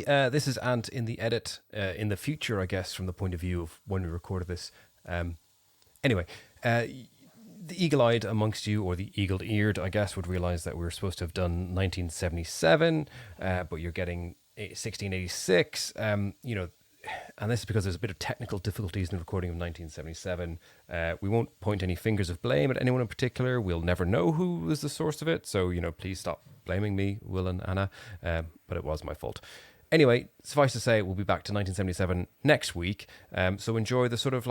this is Ant in the edit in the future, I guess, from the point of view of when we recorded this. Anyway, the eagle-eyed amongst you, or the eagle-eared, I guess, would realise that we were supposed to have done 1977, but you're getting 1686. And this is because there's a bit of technical difficulties in the recording of 1977. We won't point any fingers of blame at anyone in particular. We'll never know who was the source of it. So, please stop blaming me, Will and Anna. But it was my fault. Anyway, suffice to say, we'll be back to 1977 next week. So enjoy the sort of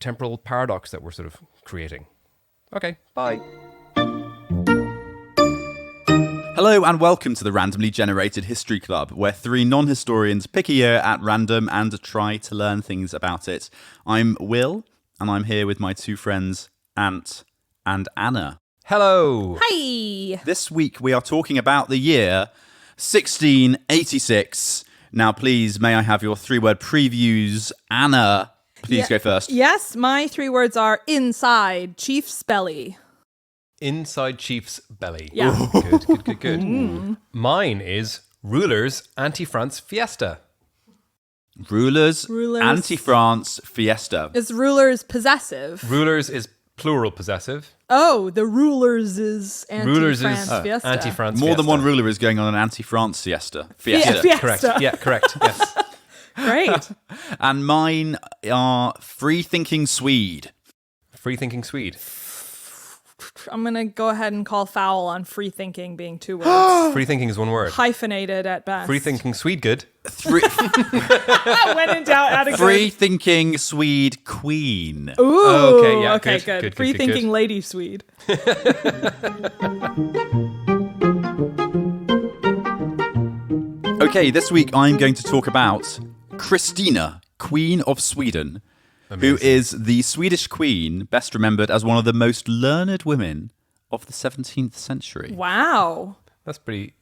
temporal paradox that we're sort of creating. Okay, bye. Hello and welcome to the Randomly Generated History Club, where three non-historians pick a year at random and try to learn things about it. I'm Will, and I'm here with my two friends, Ant and Anna. Hello. Hi. This week we are talking about the year 1686. Now, please, may I have your three-word previews? Anna, please go first. Yes, my 3 words are inside Chief's belly. Inside Chief's belly. Yeah. Ooh. Good. Mine is Rulers Anti-France Fiesta. Rulers. Anti-France Fiesta. Is rulers possessive? Rulers is plural possessive. Oh, the rulers is anti-France fiesta. Anti-France More fiesta. than one ruler is going on an anti-France siesta. Fiesta. Correct. Yeah, correct. Yes. Great. And mine are free-thinking Swede. Free-thinking Swede. I'm going to go ahead and call foul on free thinking being 2 words. Free thinking is 1 word. Hyphenated at best. Free thinking Swede, good. Free When in doubt, add a good. thinking Swede queen. Ooh. Okay, yeah, Okay, good. good. Free thinking lady Swede. Okay, this week I'm going to talk about Christina, Queen of Sweden. Amazing. Who is the Swedish queen, best remembered as one of the most learned women of the 17th century. Wow. That's pretty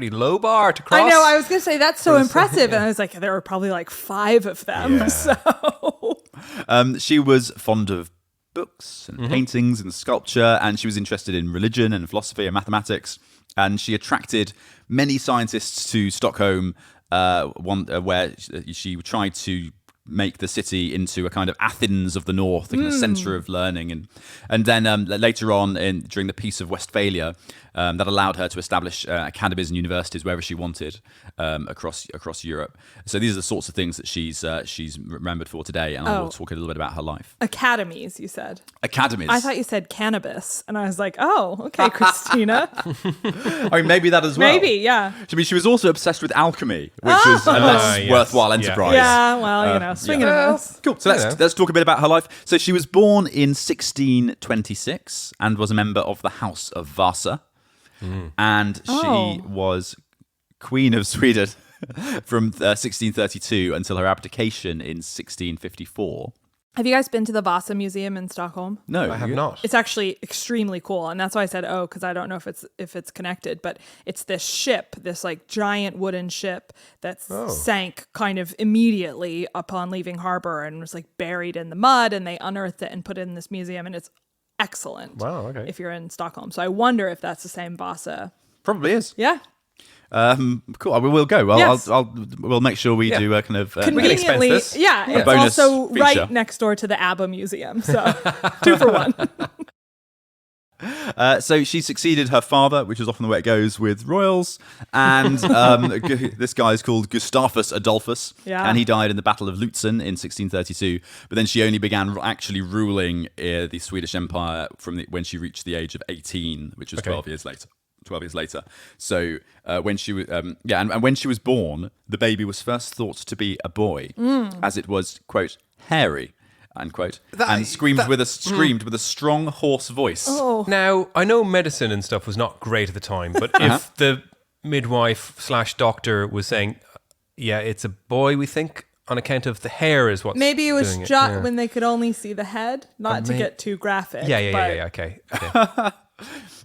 low bar to cross. I know, I was going to say that's so impressive. And I was like, there were probably like 5 of them. Yeah. So She was fond of books and paintings and sculpture, and she was interested in religion and philosophy and mathematics. And she attracted many scientists to Stockholm, where she tried to make the city into a kind of Athens of the North, a kind of centre of learning. And then later on, during the Peace of Westphalia, that allowed her to establish academies and universities wherever she wanted across Europe. So these are the sorts of things that she's remembered for today, and I will talk a little bit about her life. academies, you said. Academies. I thought you said cannabis. And I was like, oh, okay, Christina. I mean, maybe that as well. Maybe, yeah. I mean, she was also obsessed with alchemy, which was a less yes. worthwhile Yeah. enterprise. Yeah, well, swinging a miss. Cool. So let's talk a bit about her life. So she was born in 1626 and was a member of the House of Vasa. And she was Queen of Sweden from 1632 until her abdication in 1654. Have you guys been to the Vasa Museum in Stockholm? No, I have not. It's actually extremely cool, and that's why I said because I don't know if it's connected, but it's this ship, this like giant wooden ship that sank kind of immediately upon leaving harbor and was like buried in the mud, and they unearthed it and put it in this museum, and it's excellent. Wow, okay. If you're in Stockholm, so I wonder if that's the same Vasa. Probably is. Yeah. Cool. We'll go. Well, Yes. we'll make sure we do a kind of. We can expense Conveniently, this. yeah, it's bonus also feature. right next door to the ABBA Museum, so 2 for 1. So she succeeded her father, which is often the way it goes with royals, and this guy is called Gustavus Adolphus, and he died in the Battle of Lutzen in 1632. But then she only began actually ruling the Swedish Empire when she reached the age of 18, which was 12 years later. So when she was and when she was born, the baby was first thought to be a boy, as it was, quote, hairy, unquote, and screamed with a strong hoarse voice. Oh. Now, I know medicine and stuff was not great at the time, but if the midwife/doctor was saying, yeah, it's a boy, we think, on account of the hair is what's Maybe it was doing it. when they could only see the head, not to get too graphic. Yeah, okay.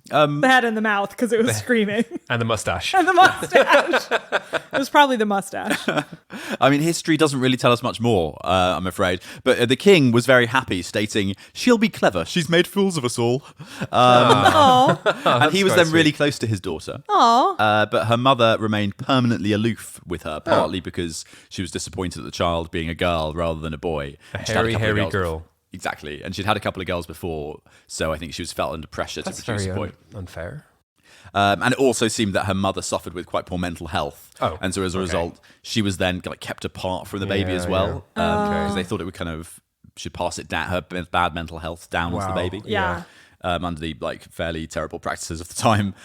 The head and the mouth because it was screaming. And the mustache. And the mustache. It was probably the mustache. I mean, history doesn't really tell us much more, I'm afraid. But the king was very happy, stating, "She'll be clever. She's made fools of us all." And he was then really close to his daughter. But her mother remained permanently aloof with her, partly because she was disappointed at the child being a girl rather than a boy. A hairy girl. Exactly. And she'd had a couple of girls before, so I think she was felt under pressure to produce a boy. Unfair. And it also seemed that her mother suffered with quite poor mental health. And so as a result, she was then kept apart from the baby as well. Because they thought it would should pass it down, her bad mental health down onto the baby. Under the fairly terrible practices of the time.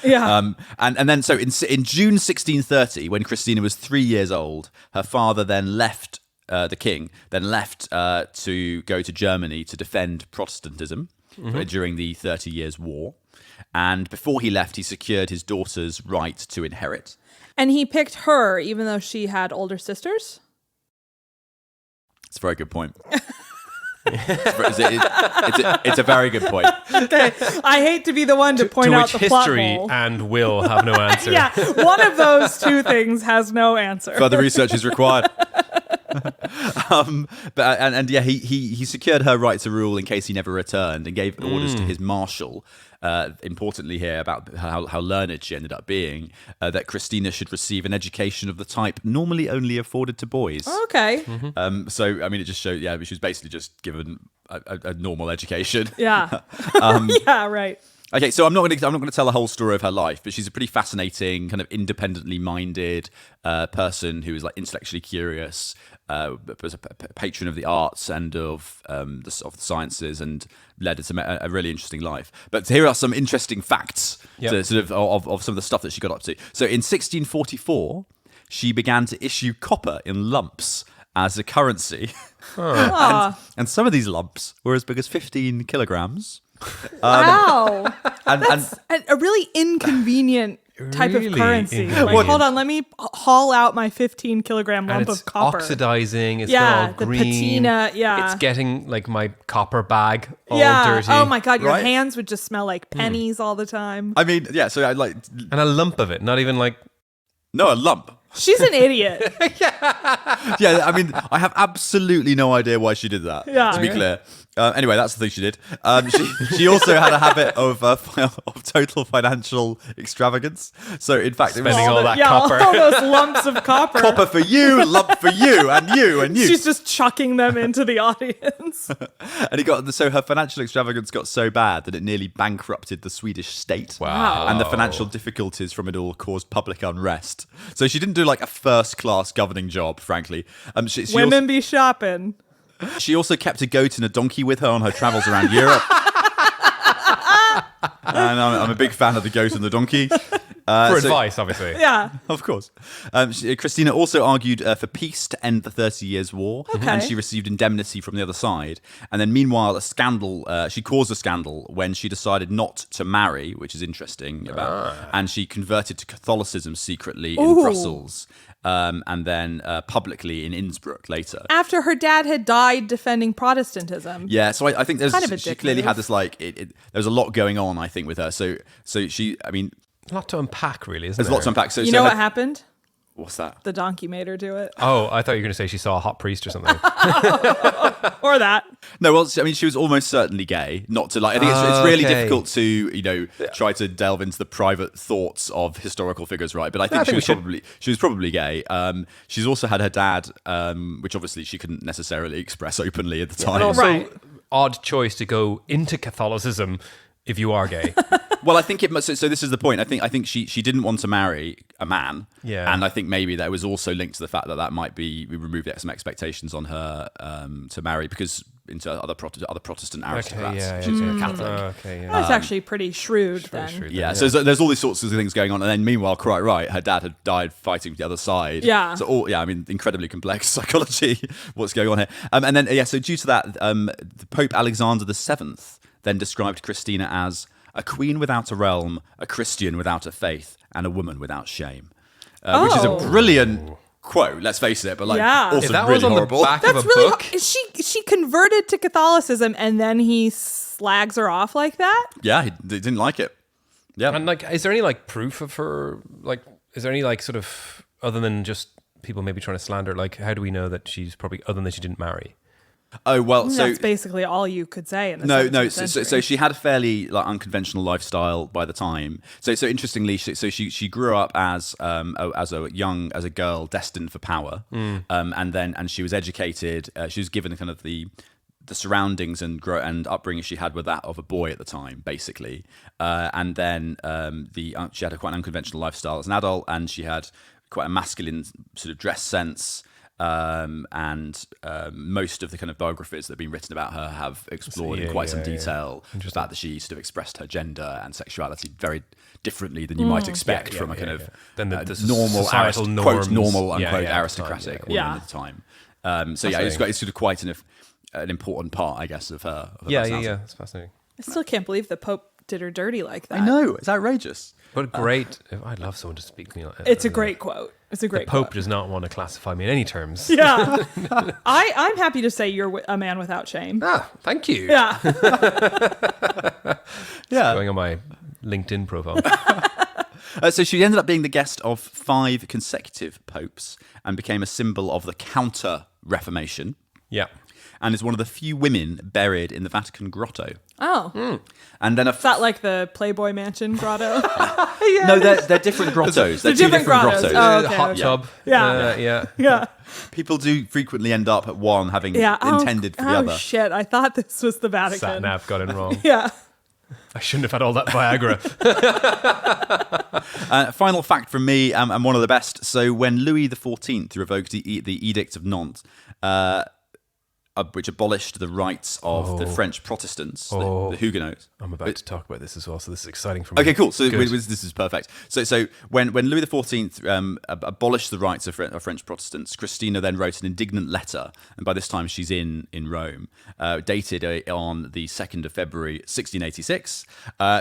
And then so in June 1630, when Christina was 3 years old, her father then left. The king then left to go to Germany to defend Protestantism during the 30 Years' War. And before he left, he secured his daughter's right to inherit. And he picked her, even though she had older sisters? It's a very good point. It's a very good point. Okay. I hate to be the one to point out the plot history hole. and will have no answer. One of those two things has no answer. Further research is required. He secured her right to rule in case he never returned, and gave orders to his marshal. Importantly here about how learned she ended up being, that Christina should receive an education of the type normally only afforded to boys. Okay. So I mean, it just showed. Yeah, she was basically just given a normal education. Yeah. Yeah. Right. Okay, so I'm not going to tell the whole story of her life, but she's a pretty fascinating, kind of independently minded person who is intellectually curious, was a patron of the arts and of the sciences, and led to a really interesting life. But here are some interesting facts to sort of some of the stuff that she got up to. So in 1644, she began to issue copper in lumps as a currency, and some of these lumps were as big as 15 kilograms. Wow. That's a really inconvenient type of currency. Hold on, let me haul out my 15 kilogram lump of copper. Oxidizing, it's all green. The patina, It's getting my copper bag all dirty. Oh my God, your hands would just smell like pennies all the time. I mean, so I And a lump of it, not even No, a lump. She's an idiot. Yeah, I mean, I have absolutely no idea why she did that, to be clear. Anyway, that's the thing she did. She also had a habit of total financial extravagance. So, in fact, spending all that copper. All those lumps of copper. Copper for you, lump for you, and you, and you. She's just chucking them into the audience. And so her financial extravagance got so bad that it nearly bankrupted the Swedish state. Wow. And the financial difficulties from it all caused public unrest. So she didn't do a first-class governing job, frankly. Women be shopping. She also kept a goat and a donkey with her on her travels around Europe. And I'm a big fan of the goat and the donkey. For advice, obviously. Yeah. Of course. Christina also argued for peace to end the 30 Years' War. And she received indemnity from the other side. And then meanwhile, she caused a scandal when she decided not to marry, which is interesting. And she converted to Catholicism secretly in Brussels. And then publicly in Innsbruck later. After her dad had died defending Protestantism. Yeah, so I think she clearly had this there was a lot going on, I think, with her. So she, I mean, a lot to unpack, really, isn't there's there? lots to unpack. So you know what happened? What's that? The donkey made her do it. Oh, I thought you were going to say she saw a hot priest or something. Or that. No, well, I mean, she was almost certainly gay. Not to I think it's really difficult to try to delve into the private thoughts of historical figures, right? But I think she was probably gay. She's also had her dad, which obviously she couldn't necessarily express openly at the time. And also, odd choice to go into Catholicism if you are gay. Well, I think it must. So this is the point. I think she didn't want to marry a man. Yeah. And I think maybe that was also linked to the fact that might be we removed some expectations on her to marry because into other Protestant aristocrats. She's a Catholic. That's actually pretty shrewd then. Yeah. So there's all these sorts of things going on, and then meanwhile, quite right, her dad had died fighting the other side. Yeah. So incredibly complex psychology. What's going on here? And then so due to that, the Pope Alexander VII then described Christina as a queen without a realm, a Christian without a faith, and a woman without shame. Which is a brilliant quote, let's face it, but also if that really was on horrible. The back of a book. She converted to Catholicism and then he slags her off like that? Yeah, he didn't like it. Yeah. And like, is there any like proof of her? Like, is there any like sort of other than just people maybe trying to slander? Like, how do we know that she's probably other than she didn't marry? Oh well, so that's basically all you could say in the no. 17th So century. she had a fairly like unconventional lifestyle by the time. So interestingly, she grew up as a girl destined for power, and she was educated. She was given kind of the surroundings and upbringing she had were that of a boy at the time, basically. And then she had quite an unconventional lifestyle as an adult, and she had quite a masculine sort of dress sense. And most of the kind of biographies that have been written about her have explored in quite some detail the fact that she sort of expressed her gender and sexuality very differently than you might expect from a kind of normal societal norms, quote normal unquote aristocratic woman at the time. It's sort of quite an important part, I guess, of her. It's fascinating. I still can't believe the Pope did her dirty like that. I know, it's outrageous. What a great! I'd love someone to speak to me. It's a great quote. It's a great The Pope quote. does not want to classify me in any terms. Yeah. I'm happy to say you're a man without shame. Ah, thank you. Yeah. Yeah. Going on my LinkedIn profile. So she ended up being the guest of 5 consecutive popes and became a symbol of the Counter-Reformation. Yeah. And is one of the few women buried in the Vatican Grotto. Oh. And then Is that like the Playboy Mansion grotto? No, they're different grottos. They're 2 different different grottos. grottos. Oh, okay, Hot okay. tub. Yeah. Yeah. People do frequently end up at one having intended for the other. Oh, shit. I thought this was the Vatican. Sat nav got it wrong. Yeah. I shouldn't have had all that Viagra. Final fact from me, and one of the best. So when Louis XIV revoked the Edict of Nantes, which abolished the rights of the French Protestants, the Huguenots. I'm about to talk about this as well, so this is exciting for me. Okay, cool. So this is perfect. So when Louis XIV abolished the rights of French Protestants, Christina then wrote an indignant letter, and by this time she's in Rome, dated on the 2nd of February 1686,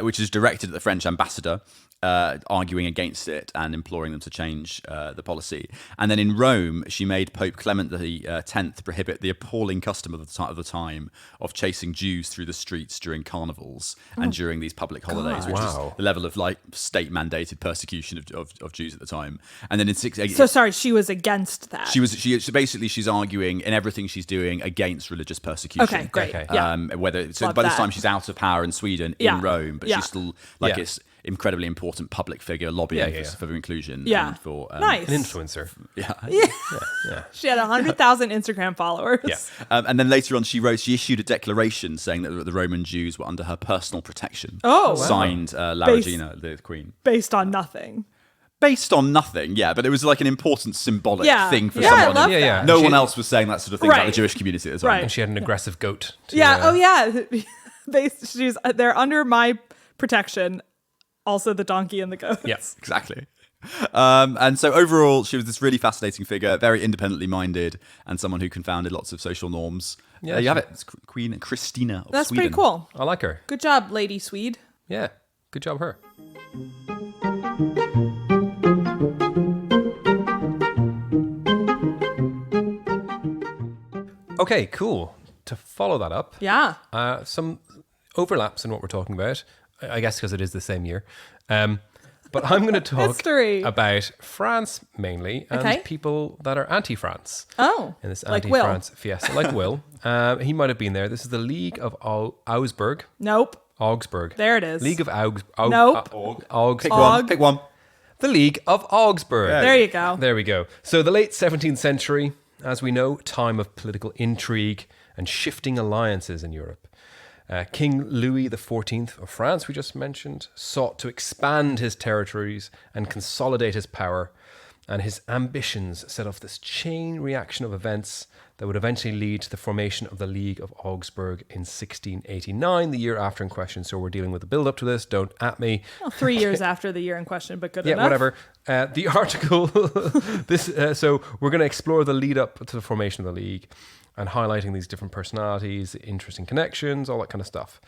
which is directed at the French ambassador, arguing against it and imploring them to change the policy. And then in Rome, she made Pope Clement X prohibit the appalling custom of the time of chasing Jews through the streets during carnivals and during these public holidays, which is the level of like state-mandated persecution of Jews at the time. And then in So sorry, she was against that. She's arguing in everything she's doing against religious persecution. Okay, great. Okay. Yeah. By this time she's out of power in Sweden, in Rome, but Yeah. she's still it's incredibly important public figure lobbying for inclusion and for nice. An influencer. She had 100,000 Instagram followers. Yeah. And then later on, she issued a declaration saying that the Roman Jews were under her personal protection. Oh, wow. Signed La Regina, the Queen. Based on nothing. Based on nothing, yeah, but it was like an important symbolic thing for I someone. love that. Yeah. No She- one else was saying that sort of thing about the Jewish community at the time. Right. And she had an aggressive goat. They're under my protection. Also the donkey and the goats. Yeah. Exactly. And so overall, she was this really fascinating figure, very independently minded, and someone who confounded lots of social norms. Yeah, There you have it. It's Queen Christina of That's Sweden. pretty cool. I like her. Good job, Lady Swede. Yeah. Good job, her. Okay, cool. To follow that up, Yeah. some overlaps in what we're talking about, I guess because it is the same year. But I'm going to talk History. about France mainly and Okay. people that are anti-France. Oh, In this like Will. anti-France fiesta. Like Will. He might have been there. This is the League of Augsburg. Nope. Augsburg. There it is. League of Augsburg. Nope. Pick one. The League of Augsburg. There you go. There we go. So the late 17th century, as we know, time of political intrigue and shifting alliances in Europe. King Louis XIV of France, we just mentioned, sought to expand his territories and consolidate his power, and his ambitions set off this chain reaction of events that would eventually lead to the formation of the League of Augsburg in 1689, the year after in question. So we're dealing with the build-up to this. Don't at me. Well, 3 years after the year in question, but good Yeah, enough. whatever. The article, so we're going to explore the lead up to the formation of the League and highlighting these different personalities, interesting connections, all that kind of stuff,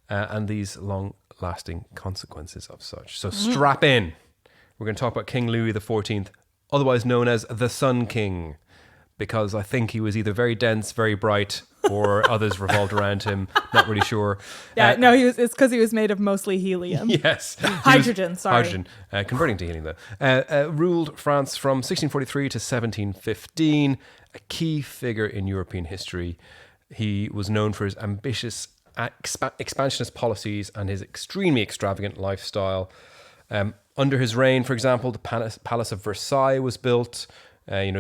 and these long-lasting consequences of such. So strap in. We're going to talk about King Louis XIV, otherwise known as the Sun King, because I think he was either very dense, very bright, or others revolved around him. Not really sure. Yeah, no, it's because he was made of mostly helium. Yes. Hydrogen, Hydrogen, converting to helium though. Ruled France from 1643 to 1715, a key figure in European history. He was known for his ambitious expansionist policies and his extremely extravagant lifestyle. Under his reign, for example, the Palace of Versailles was built,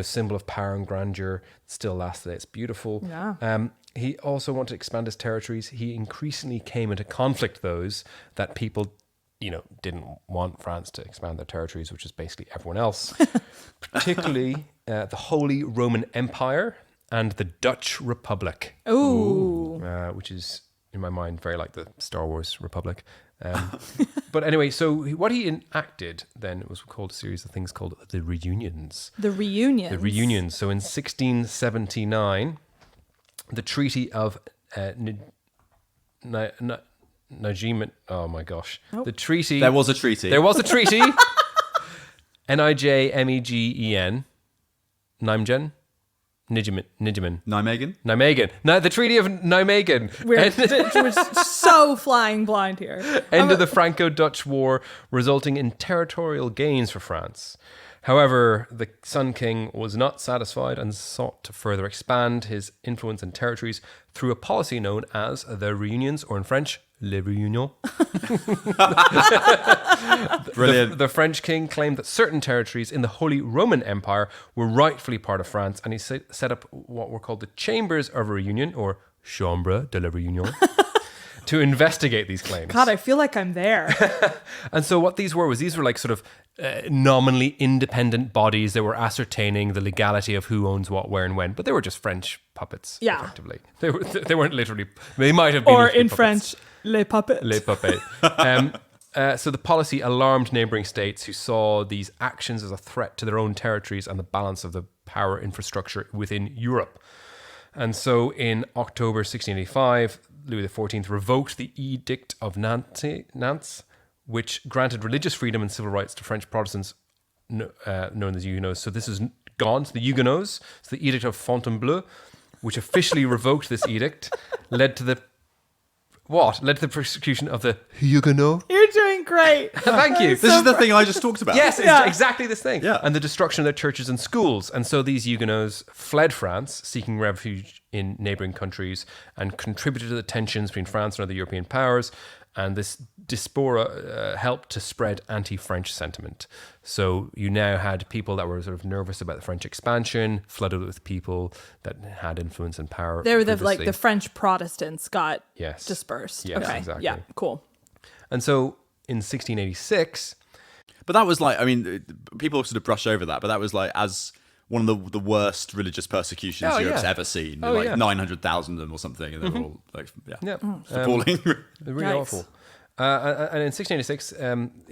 symbol of power and grandeur. It still lasts today. It's beautiful. Yeah. He also wanted to expand his territories. He increasingly came into conflict those that people, didn't want France to expand their territories, which is basically everyone else, particularly the Holy Roman Empire and the Dutch Republic. Ooh. Which is, in my mind, very like the Star Wars Republic. But anyway, so what he enacted then was called a series of things called the Reunions. The Reunions. The Reunions. So in 1679, the Treaty of Najimon. Oh my gosh. Nope. The treaty. There was a treaty. There was a treaty. Nijmegen. Nijmegen. Nijmegen. No, the Treaty of Nijmegen. We're so flying blind here. End of the Franco-Dutch War, resulting in territorial gains for France. However, the Sun King was not satisfied and sought to further expand his influence and territories through a policy known as the Reunions, or in French, les Réunions. Brilliant. The French king claimed that certain territories in the Holy Roman Empire were rightfully part of France, and he set up what were called the Chambers of Reunion, or Chambre de la Réunion, to investigate these claims. God, I feel like I'm there. And so what these were like sort of nominally independent bodies that were ascertaining the legality of who owns what, where, and when, but they were just French puppets, effectively. They weren't literally, they might have been. Or in puppets. French, les puppets. Les puppets. So the policy alarmed neighbouring states who saw these actions as a threat to their own territories and the balance of the power infrastructure within Europe. And so in October 1685, Louis XIV revoked the Edict of Nantes, which granted religious freedom and civil rights to French Protestants known as Huguenots. So this is gone. So the Huguenots, so the Edict of Fontainebleau, which officially revoked this edict, led to the persecution of the Huguenots. You're doing great. Thank you. This is the thing I just talked about. Yes, Yeah. it's exactly this thing. Yeah. And the destruction of their churches and schools. And so these Huguenots fled France, seeking refuge in neighbouring countries, and contributed to the tensions between France and other European powers. And this diaspora helped to spread anti-French sentiment. So you now had people that were sort of nervous about the French expansion, flooded with people that had influence and power. They were previously. the French Protestants got Yes. dispersed. Yes, okay. exactly. Yeah, cool. And so in 1686... But that was like, I mean, people sort of brush over that, but that was like as one of the worst religious persecutions Europe's ever seen. Oh, like yeah. 900,000 of them or something. And they were all like, it's appalling. Really Yikes. awful. And in 1686,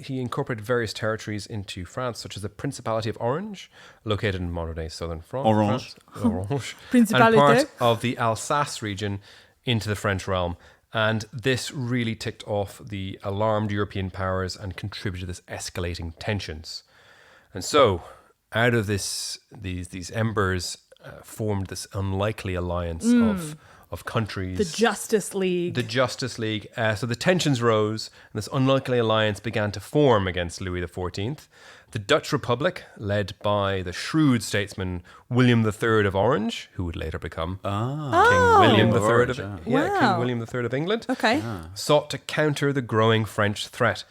he incorporated various territories into France, such as the Principality of Orange, located in modern-day southern France. Orange. Orange. Principalité. And part of the Alsace region into the French realm. And this really ticked off the alarmed European powers and contributed to this escalating tensions. And so, out of these embers formed this unlikely alliance of countries. The Justice League. The Justice League. So the tensions rose, and this unlikely alliance began to form against Louis XIV. The Dutch Republic, led by the shrewd statesman William III of Orange, who would later become King William III Orange, of Wow. King William III of England, Okay. sought to counter the growing French threat.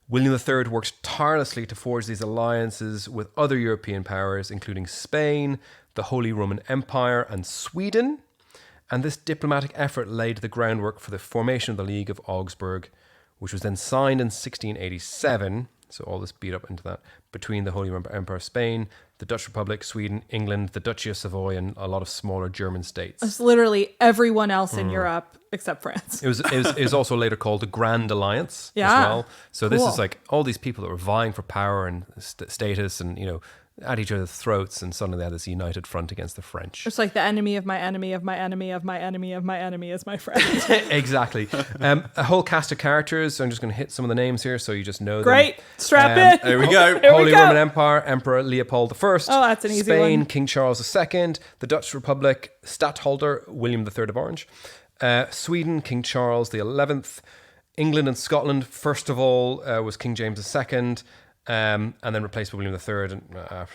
William III worked tirelessly to forge these alliances with other European powers, including Spain, the Holy Roman Empire, and Sweden. And this diplomatic effort laid the groundwork for the formation of the League of Augsburg, which was then signed in 1687. So all this beat up into that, between the Holy Roman Empire of Spain, the Dutch Republic, Sweden, England, the Duchy of Savoy, and a lot of smaller German states. It's literally everyone else in Europe except France. It was also later called the Grand Alliance Yeah. as well. So this Cool. is like all these people that were vying for power and status and, at each other's throats, and suddenly they had this united front against the French. It's like the enemy of my enemy of my enemy of my enemy of my enemy is my friend. Exactly. A whole cast of characters. So I'm just going to hit some of the names here so you just know Great. them. Strap in. There we go. Here Holy we go. Roman Empire, Emperor Leopold I. Oh, that's an easy Spain, one. King Charles II. The Dutch Republic, Stadtholder William III of Orange. Sweden, King Charles XI. England and Scotland, first of all, was King James II. And then replaced by William III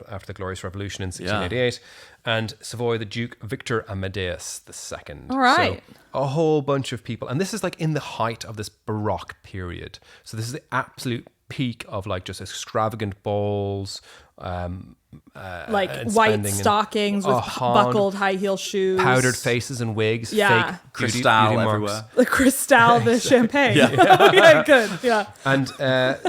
after the Glorious Revolution in 1688. And Savoy, the Duke Victor Amadeus II. All right. So a whole bunch of people. And this is like in the height of this Baroque period. So this is the absolute peak of like just extravagant balls, Like and white spending stockings with buckled high heel shoes. powdered faces and wigs, Yeah. fake Cristal beauty everywhere. marks. The Cristal, the champagne. Okay, good. Yeah. And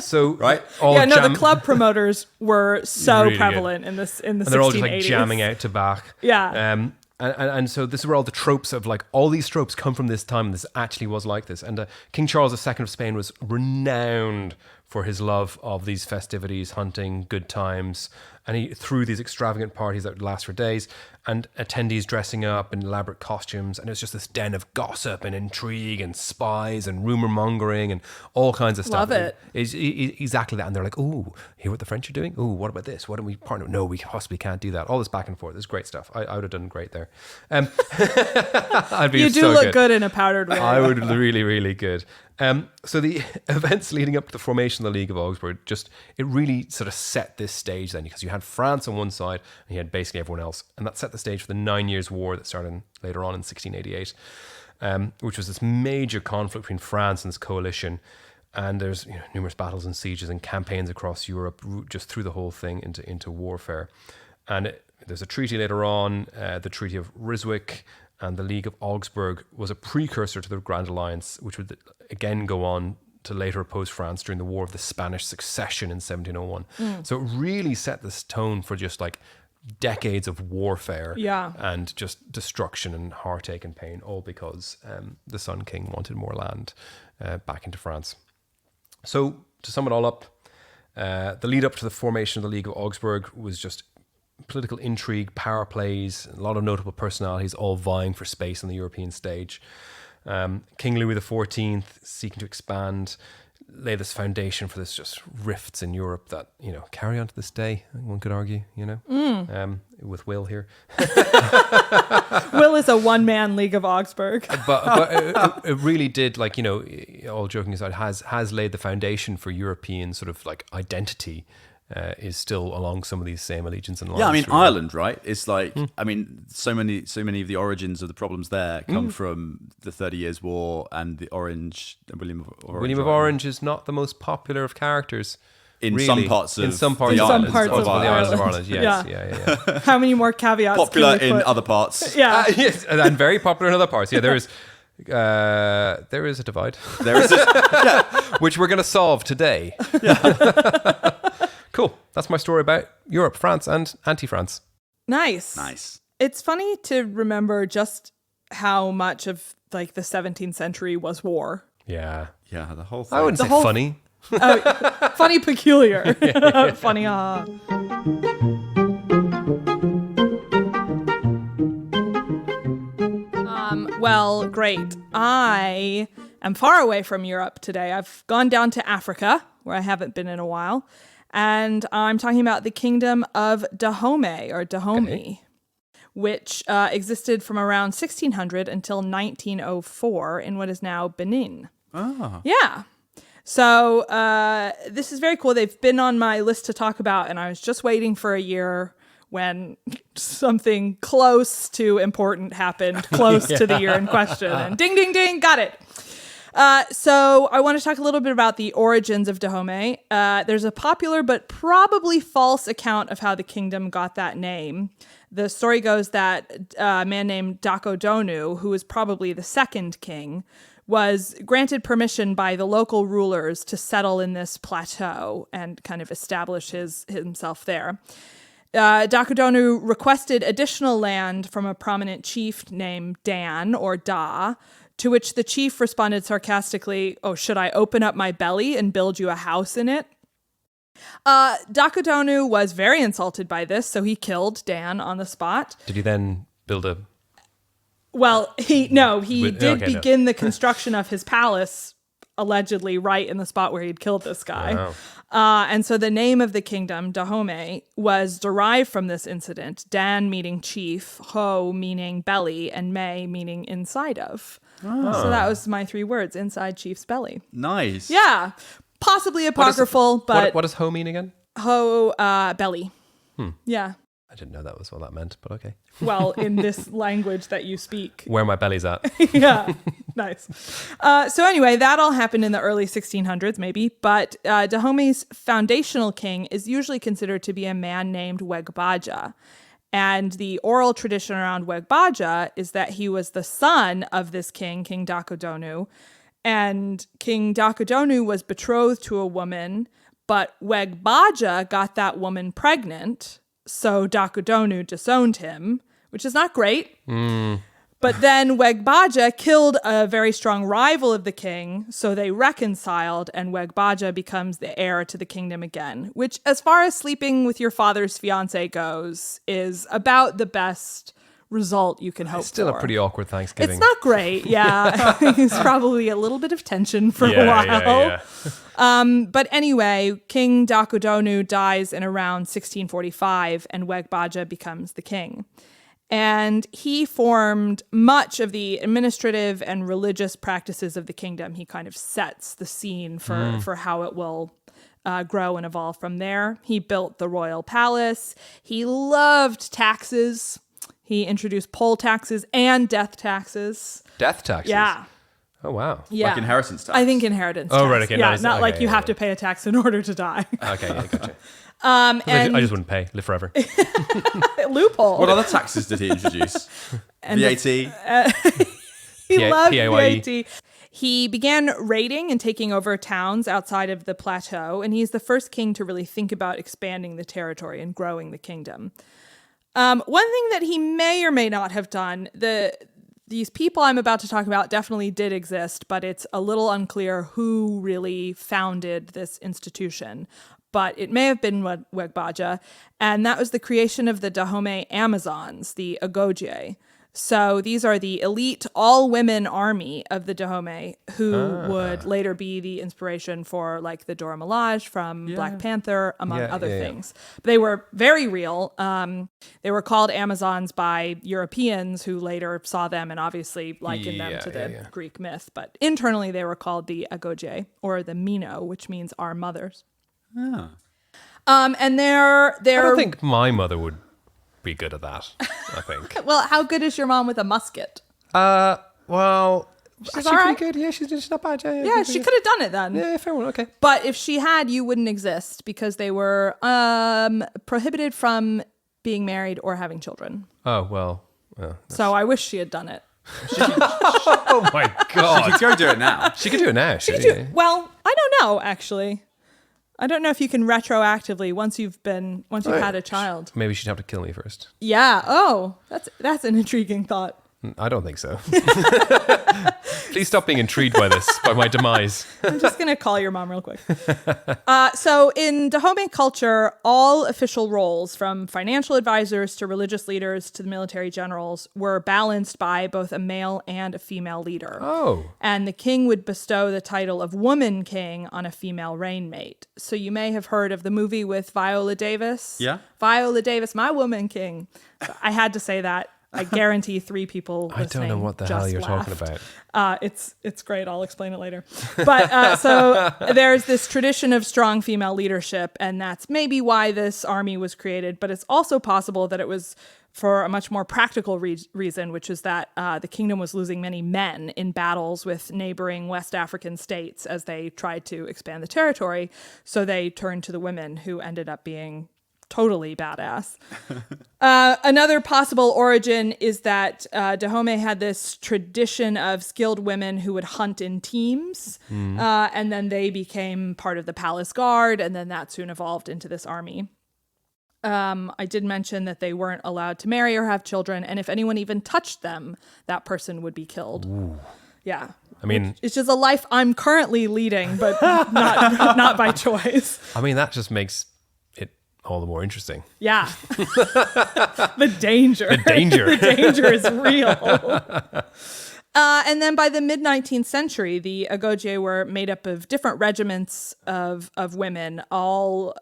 so Right? all Yeah, no, jam- the club promoters were so Really good. prevalent in the and 1680s. they're all just like jamming out to Bach. Yeah. And so this is where all the tropes of like all these tropes come from this time. And this actually was like this. And King Charles II of Spain was renowned for his love of these festivities, hunting, good times. And he threw these extravagant parties that would last for days, and attendees dressing up in elaborate costumes. And it was just this den of gossip and intrigue and spies and rumor mongering and all kinds of stuff. Love it. It's exactly that. And they're like, "Ooh, hear what the French are doing? Ooh, what about this? Why don't we partner? No, we possibly can't do that." All this back and forth. It's great stuff. I would have done great there. I'd be You do so look good in a powdered wig. I would really, really good. So the events leading up to the formation of the League of Augsburg, it really sort of set this stage then, because you had France on one side and you had basically everyone else. And that set the stage for the 9 Years' War that started later on in 1688, which was this major conflict between France and this coalition. And there's numerous battles and sieges and campaigns across Europe, just threw the whole thing into warfare. And there's a treaty later on, the Treaty of Ryswick, and the League of Augsburg was a precursor to the Grand Alliance, which would again go on to later oppose France during the War of the Spanish Succession in 1701. So it really set this tone for just like decades of warfare and just destruction and heartache and pain, all because the Sun King wanted more land back into France. So to sum it all up, the lead up to the formation of the League of Augsburg was just political intrigue, power plays, a lot of notable personalities all vying for space on the European stage. King Louis XIV seeking to expand, lay this foundation for this just rifts in Europe that, carry on to this day, one could argue, with Will here. Will is a one-man League of Augsburg. But it really did, all joking aside, has laid the foundation for European sort of like identity. Is still along some of these same allegiance and lines. Yeah, I mean, really. Ireland, right? It's like, I mean, so many of the origins of the problems there come from the 30 Years' War and the William of Orange. William of Orange is not the most popular of characters. In really. some parts of the the islands of the islands of Ireland. Ireland. Yes, yeah. How many more caveats? Popular can we in put? other parts. Yeah. Yes, and very popular in other parts. Yeah, there is a divide, There is which we're going to solve today. Cool. That's my story about Europe, France, and anti-France. Nice. It's funny to remember just how much of like the 17th century was war. Yeah. Yeah, the whole thing. I wouldn't say whole- funny. Funny, peculiar. Funny, Well, great. I am far away from Europe today. I've gone down to Africa, where I haven't been in a while. And I'm talking about the kingdom of Dahomey, which existed from around 1600 until 1904 in what is now Benin. Oh. Yeah. So this is very cool. They've been on my list to talk about, and I was just waiting for a year when something close to important happened, close to the year in question. And ding, ding, ding, got it. So I want to talk a little bit about the origins of Dahomey. There's a popular but probably false account of how the kingdom got that name. The story goes that a man named Dakodonu, who was probably the second king, was granted permission by the local rulers to settle in this plateau and kind of establish himself there. Dakodonu requested additional land from a prominent chief named Dan, or Da, to which the chief responded sarcastically, "Oh, should I open up my belly and build you a house in it?" Dakudonu was very insulted by this, so he killed Dan on the spot. Did he then build a... Well, he did begin the construction of his palace, allegedly right in the spot where he'd killed this guy. Wow. And so the name of the kingdom, Dahomey, was derived from this incident. Dan meaning chief, ho meaning belly, and May meaning inside of. Oh. So that was my 3 words, inside chief's belly. Nice. Yeah. Possibly apocryphal, but... What does ho mean again? Ho, belly. Yeah. I didn't know that was what that meant, but okay. Well, in this language that you speak. Where my belly's at. Yeah, nice. So anyway, that all happened in the early 1600s, maybe. But Dahomey's foundational king is usually considered to be a man named Wegbaja. And the oral tradition around Wegbaja is that he was the son of this king, King Dakudonu. And King Dakudonu was betrothed to a woman, but Wegbaja got that woman pregnant. So Dakudonu disowned him, which is not great. But then Wegbaja killed a very strong rival of the king, so they reconciled, and Wegbaja becomes the heir to the kingdom again, which, as far as sleeping with your father's fiancé goes, is about the best result you can hope for. Still a pretty awkward Thanksgiving. It's not great, yeah. It's probably a little bit of tension for a while. Yeah. But anyway, King Dakudonu dies in around 1645, and Wegbaja becomes the king. And he formed much of the administrative and religious practices of the kingdom. He kind of sets the scene for how it will grow and evolve from there. He built the royal palace. He loved taxes. He introduced poll taxes and death taxes. Death taxes? Yeah. Oh, wow. Yeah. Like inheritance tax? I think inheritance tax. Oh, right. Okay. Yeah, not like you have to pay a tax in order to die. Okay, yeah, gotcha. And I just wouldn't pay. Live forever. Loophole. What other taxes did he introduce? VAT? He loved PAYE. VAT. He began raiding and taking over towns outside of the plateau, and he's the first king to really think about expanding the territory and growing the kingdom. One thing that he may or may not have done, these people I'm about to talk about definitely did exist, but it's a little unclear who really founded this institution. But it may have been Wegbaja, and that was the creation of the Dahomey Amazons, the Agoge. So these are the elite all-women army of the Dahomey who would later be the inspiration for like the Dora Milaje from Black Panther, among other things. But they were very real. They were called Amazons by Europeans who later saw them and obviously likened them to the Greek myth. But internally they were called the Agoge, or the Mino, which means our mothers. Oh. And they're I don't think my mother would be good at that, I think. Well, how good is your mom with a musket? Well, she's all right. pretty good. Yeah, she's not bad. Yeah, she could have done it then. Yeah, fair one. Okay. But if she had, you wouldn't exist because they were prohibited from being married or having children. Oh, well. So I wish she had done it. Oh my God. She could go do it now. She could do it now. Well, I don't know, actually. I don't know if you can retroactively once you've had a child. Maybe she'd have to kill me first. Yeah. Oh, that's an intriguing thought. I don't think so. Please stop being intrigued by this, by my demise. I'm just going to call your mom real quick. So in Dahomey culture, all official roles, from financial advisors to religious leaders to the military generals, were balanced by both a male and a female leader. Oh. And the king would bestow the title of woman king on a female reignmate. So you may have heard of the movie with Viola Davis. Yeah. Viola Davis, my woman king. I had to say that. I guarantee 3 people I don't know what the hell you're talking about. It's great. I'll explain it later. But so there's this tradition of strong female leadership, and that's maybe why this army was created. But it's also possible that it was for a much more practical reason, which is that the kingdom was losing many men in battles with neighboring West African states as they tried to expand the territory. So they turned to the women, who ended up being totally badass. Another possible origin is that Dahomey had this tradition of skilled women who would hunt in teams, and then they became part of the palace guard, and then that soon evolved into this army. I did mention that they weren't allowed to marry or have children, and if anyone even touched them, that person would be killed. Ooh. Yeah, I mean, It's just a life I'm currently leading, but not by choice. I mean, that just makes it all the more interesting. Yeah. The danger. The danger. The danger is real. And then by the mid-19th century, the Agoge were made up of different regiments of women, all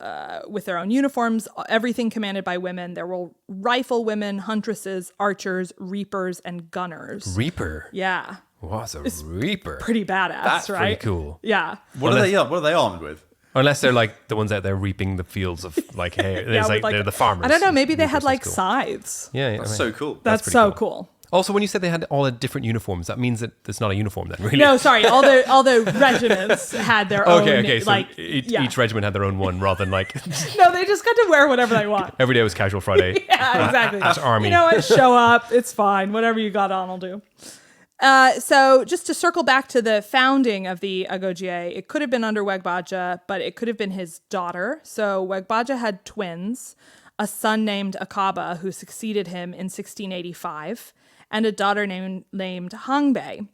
with their own uniforms, everything commanded by women. There were riflewomen, huntresses, archers, reapers, and gunners. Reaper? Yeah. What's a reaper? Pretty badass, That's right? pretty cool. Yeah. What are they armed with? Unless they're like the ones out there reaping the fields of like hay. Yeah, Like, they're the farmers. I don't know. Maybe they Reapers, had like that's cool. scythes. Yeah, That's so cool. That's pretty so cool. cool. Also, when you said they had all the different uniforms, that means that it's not a uniform then, really. No, sorry. All the regiments had their own. Okay. So like each regiment had their own one rather than like No, they just got to wear whatever they want. every day was casual Friday. Yeah, exactly. At army. You know what? Show up. It's fine. Whatever you got on will do. So just to circle back to the founding of the Agoge, it could have been under Wegbaja, but it could have been his daughter. So Wegbaja had twins, a son named Akaba who succeeded him in 1685, and a daughter named Hangbei.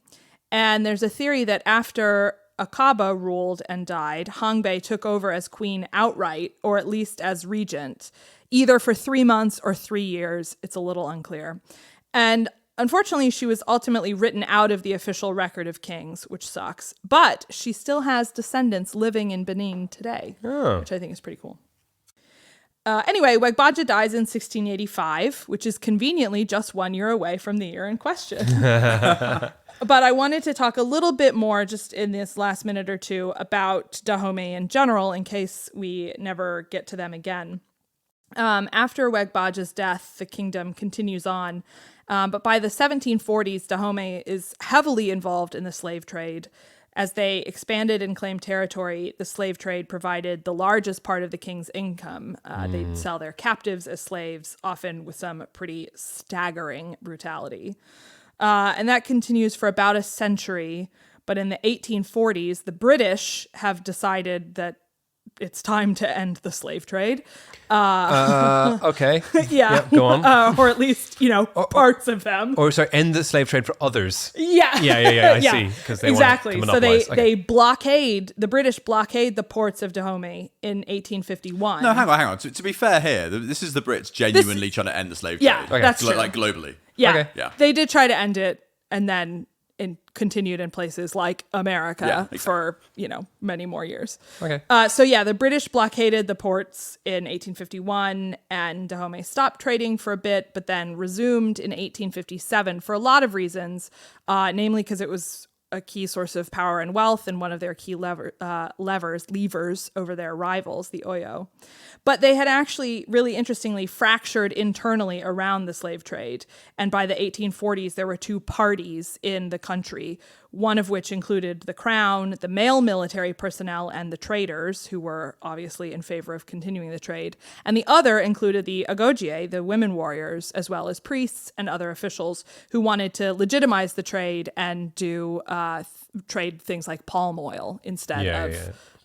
And there's a theory that after Akaba ruled and died, Hangbei took over as queen outright, or at least as regent, either for 3 months or 3 years. It's a little unclear. And unfortunately, she was ultimately written out of the official record of kings, which sucks. But she still has descendants living in Benin today, which I think is pretty cool. Anyway, Wegbaja dies in 1685, which is conveniently just 1 year away from the year in question. But I wanted to talk a little bit more just in this last minute or two about Dahomey in general, in case we never get to them again. After Wegbaja's death, the kingdom continues on. But by the 1740s, Dahomey is heavily involved in the slave trade. As they expanded and claimed territory, the slave trade provided the largest part of the king's income. They'd sell their captives as slaves, often with some pretty staggering brutality. And that continues for about a century. But in the 1840s, the British have decided that it's time to end the slave trade. Okay. Yeah. Yep, go on. Or at least, parts of them. Or sorry, end the slave trade for others. Yeah. Yeah. I see. Because they exactly. want to So monopolize. the British blockade the ports of Dahomey in 1851. No, hang on. To be fair here, this is the Brits genuinely trying to end the slave trade. Yeah, okay. That's true. Like globally. Yeah. Okay. Yeah. They did try to end it and then continued in places like America for, many more years. Okay. So the British blockaded the ports in 1851 and Dahomey stopped trading for a bit, but then resumed in 1857 for a lot of reasons, namely because it was a key source of power and wealth and one of their key levers over their rivals, the Oyo. But they had actually, really interestingly, fractured internally around the slave trade. And by the 1840s, there were two parties in the country, one of which included the crown, the male military personnel, and the traders, who were obviously in favor of continuing the trade. And the other included the Agoge, the women warriors, as well as priests and other officials who wanted to legitimize the trade and do trade things like palm oil instead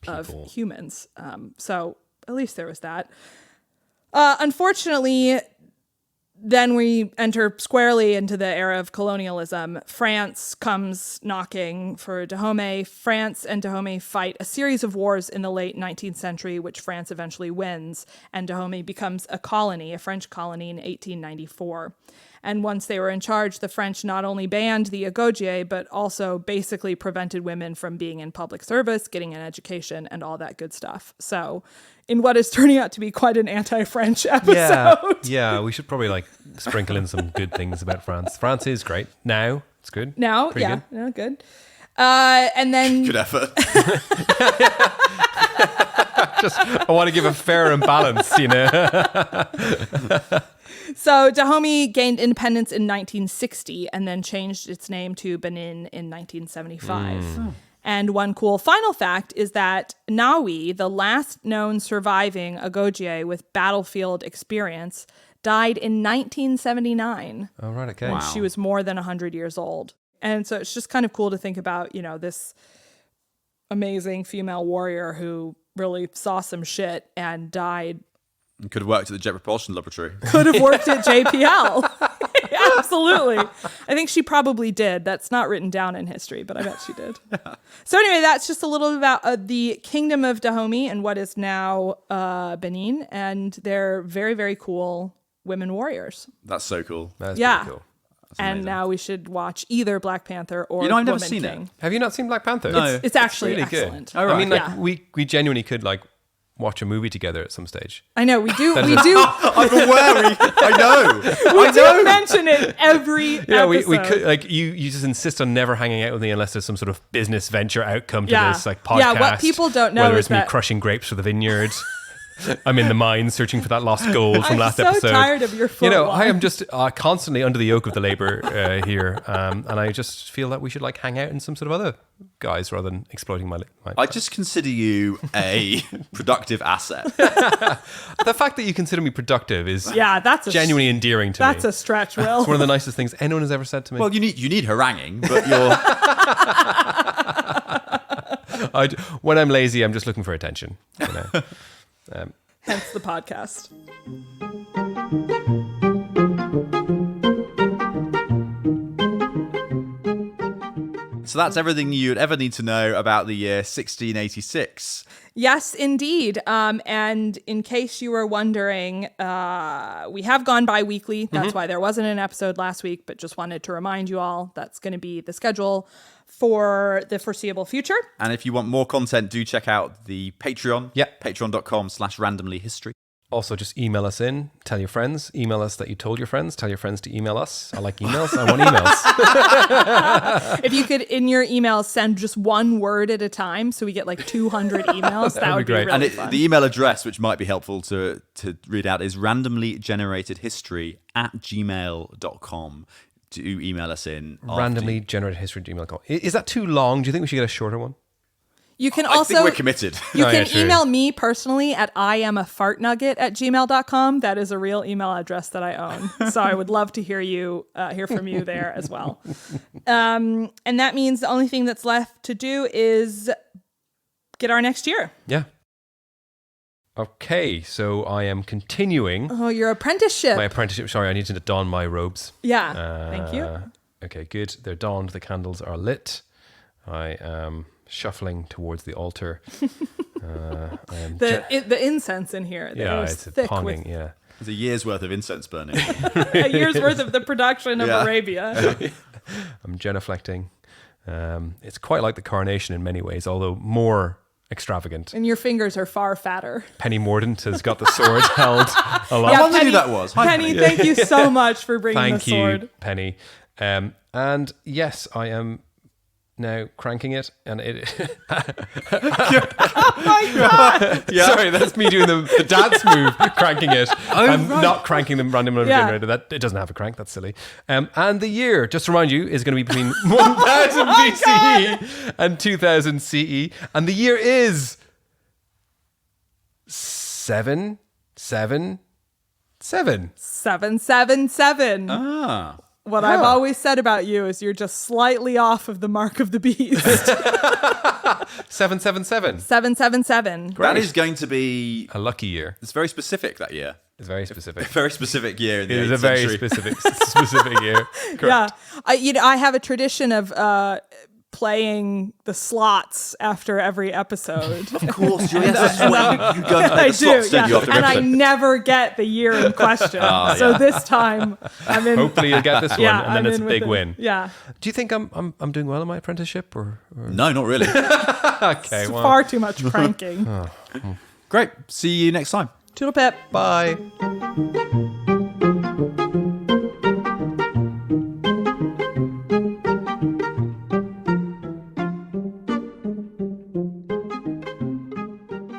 of humans. So at least there was that. Unfortunately, then we enter squarely into the era of colonialism. France comes knocking for Dahomey. France and Dahomey fight a series of wars in the late 19th century, which France eventually wins, and Dahomey becomes a colony, a French colony, in 1894. And once they were in charge, the French not only banned the Agoge, but also basically prevented women from being in public service, getting an education, and all that good stuff. So in what is turning out to be quite an anti-French episode. Yeah, we should probably sprinkle in some good things about France. France is great. Now, it's good. Now, pretty yeah, good. No, good. And then... Good effort. I want to give a fair and balance, So Dahomey gained independence in 1960 and then changed its name to Benin in 1975. And one cool final fact is that Nawi, the last known surviving Agoge with battlefield experience, died in 1979. Oh, right, okay. Wow. She was more than 100 years old. And so it's just kind of cool to think about, this amazing female warrior who really saw some shit and died. Could have worked at the Jet Propulsion Laboratory. Could have worked at JPL. Yeah. Absolutely. I think she probably did. That's not written down in history, but I bet she did. So anyway, that's just a little about the kingdom of Dahomey and what is now Benin, and they're very, very cool women warriors. That's so cool. That's Yeah. pretty cool. And now we should watch either Black Panther or I've never Woman seen King. it. Have you not seen Black Panther? No. It's actually really excellent. good. I mean, like Yeah. we genuinely could like watch a movie together at some stage. I know we do. That We is- do. I'm aware. I know. We do mention it every Yeah, episode. we could like you just insist on never hanging out with me unless there's some sort of business venture outcome to Yeah. this like podcast. Yeah, what people don't know whether is it's me that- crushing grapes for the vineyard. I'm in the mines searching for that lost gold from I'm last so episode. tired of your foot I wine. am just constantly under the yoke of the labor here, and I just feel that we should like hang out in some sort of other guys rather than exploiting my. I just consider you a productive asset. The fact that you consider me productive is Yeah, that's a genuinely endearing to That's me. a stretch, Will. It's one of the nicest things anyone has ever said to me. Well, you need haranguing, but you're. When I'm lazy, I'm just looking for attention. You know? Hence the podcast. So that's everything you'd ever need to know about the year 1686. Yes, indeed. And in case you were wondering, we have gone bi-weekly. That's why there wasn't an episode last week, but just wanted to remind you all that's going to be the schedule for the foreseeable future. And if you want more content, do check out the Patreon. Yep. Patreon.com/randomlyhistory. Also, just email us in. Tell your friends. Email us that you told your friends. Tell your friends to email us. I like emails. I want emails. If you could, in your emails, send just one word at a time so we get like 200 emails, that would be great. really And fun. the email address, which might be helpful to read out, is randomlygeneratedhistory@gmail.com. Do email us in. Randomly generated history gmail.com. Is that too long? Do you think we should get a shorter one? You can I also think we're committed. You Oh, can yeah, sure. email me personally at iamafartnugget@gmail.com. That is a real email address that I own. So I would love to hear from you there as well. And that means the only thing that's left to do is get our next year. Yeah. Okay, so I am continuing Oh, your apprenticeship. my apprenticeship. Sorry, I need to don my robes. Yeah. Thank you. Okay, good. They're donned. The candles are lit. I am shuffling towards the altar. I am The incense in here. The air is it's thick ponging. with Yeah. There's a year's worth of incense burning. a year's worth of the production of Yeah. Arabia. I'm genuflecting. It's quite like the coronation in many ways, although more extravagant. And your fingers are far fatter. Penny Mordaunt has got the sword held aloft. I wondered who that was. Hi, Penny, thank you so much for bringing Thank the you, sword. Penny. And yes, I am now cranking it, and it. Oh my God. Sorry, that's me doing the dance move, cranking it. I'm not cranking the random number Yeah. generator. That it doesn't have a crank. That's silly. And the year, just to remind you, is going to be between 1000 BCE and 2000 CE, and the year is 777. 777. Ah. What I've always said about you is you're just slightly off of the mark of the beast. 777. 777. That is going to be. A lucky year. It's very specific that year. It's very specific. Very specific year in the It is 8th a very century. specific year. Yeah. I have a tradition of playing the slots after every episode. Of course, yes, that's right. You go I the slots, do, don't you, yeah. after And I episode? never get the year in question. So this time I'm in. Hopefully you'll get this one, Yeah, and then I'm it's a in with big it. win. Yeah. Do you think I'm doing well in my apprenticeship, or? No, not really. Okay, It's well, far too much cranking. Great. See you next time. Toodle pip. bye.